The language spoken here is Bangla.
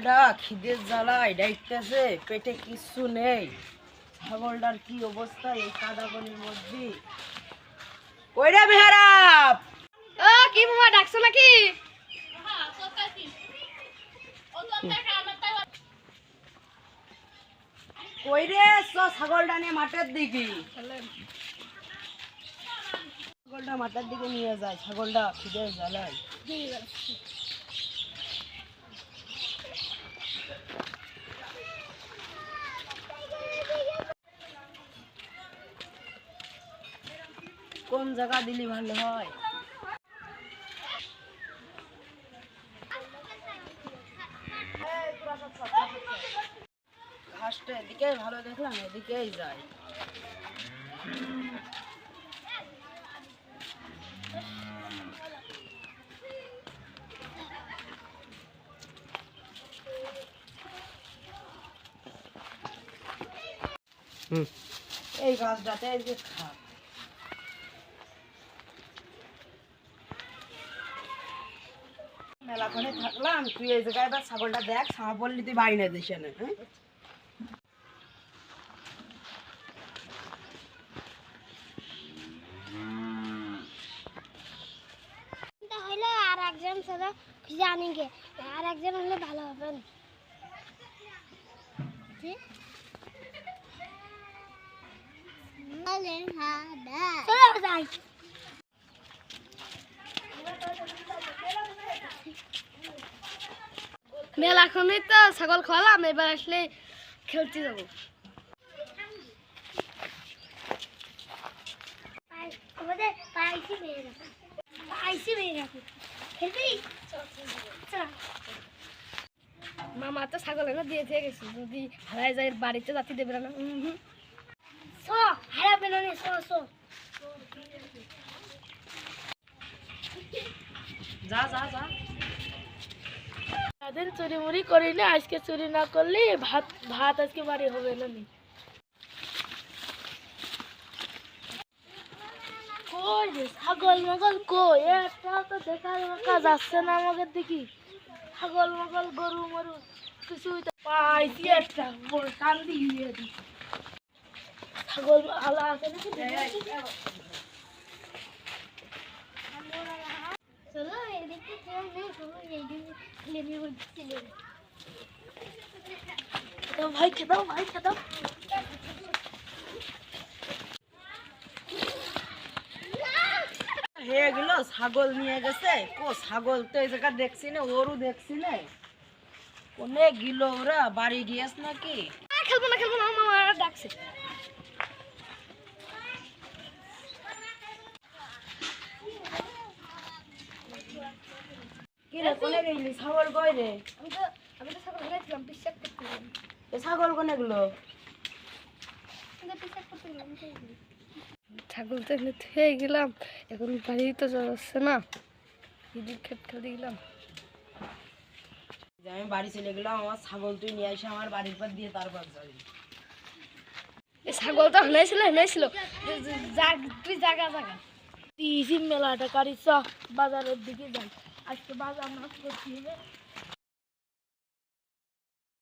ছাগলটা খিদের জ্বালায় ডাইতেছে, পেটে কিচ্ছু নেই। ছাগলটার কি অবস্থা এই কাদা পানির মধ্যে। কইরা মেহরাব, ও কি মামা ডাকছো নাকি? কইরে ছাগলটা নিয়ে মাঠের দিকে। ছাগলটা মাঠের দিকে নিয়ে যায়, ছাগলটা খিদের জ্বালায়। কোন জায়গা দিলি ভালো হয়? ঘাসটা এদিকে ভালো দেখলাম, এদিকেই যায়। এই গাছটাতে এদিকে খা। মেলাখানে থাকলাম, তুই এই জায়গায় এবার ছাগলটা দেখ। ছাগল বললি তুই বাড়ি না দিস না। হইলে আর একজন ছেলে খুঁজে আনি গে, আর একজন হলে ভালো হবে না। মেলাখনে তো ছাগল খাওয়ালাম, এবার আসলে খেলতে যাবো। মামা তো ছাগল এনে দিয়ে দিয়ে গেছে, যদি হারাই যায় বাড়িতে যাতে দেবে না। হারাবে না, যা যা যা। দিন চুরি মুড়ি করি না, আজকে চুরি না করলে ভাত ভাত আজকে বাড়ি হবে না। কই রে ছাগল মগল কই? একটা তো দেখা যাচ্ছে না আমাদের দেখি। ছাগল মগল গরু মরু কিছুই তো পাইছি একটা, কান দিয়ে দি ছাগল আলা আছে নাকি? চলো এদিকে ভাই খেদাও, ভাই খেদাও। হয়ে গেল, ছাগল নিয়ে গেছে। কো ছাগল তো এই জায়গা দেখছি না, ওরও দেখছি না। কোনে গেল ওরা? বাড়ি গিয়েছ নাকি? খেলবো না, খেলবো না, মামা ডাকছে। কি রে, কোনে গেলি? ছাগল কই রে? আমি তো ছাগল গেছিলাম বিশ্বাস করতে। ছাগল কোনে গেলো? ছাগল তো এখানে থুয়ে গেলাম, এখন বাড়ি তো যাচ্ছে না। এদিক খেতে গেলাম, আমি বাড়ি চলে গেলাম। আমার ছাগল তুই নিয়ে এসে আমার বাড়ির পর দিয়ে তারপর যাবি। ছাগল তো হেনেছিল। তুই জাগা মেলাটা কারি চ বাজারের দিকে যাই, আজকে বাজার মাছ করতে হবে।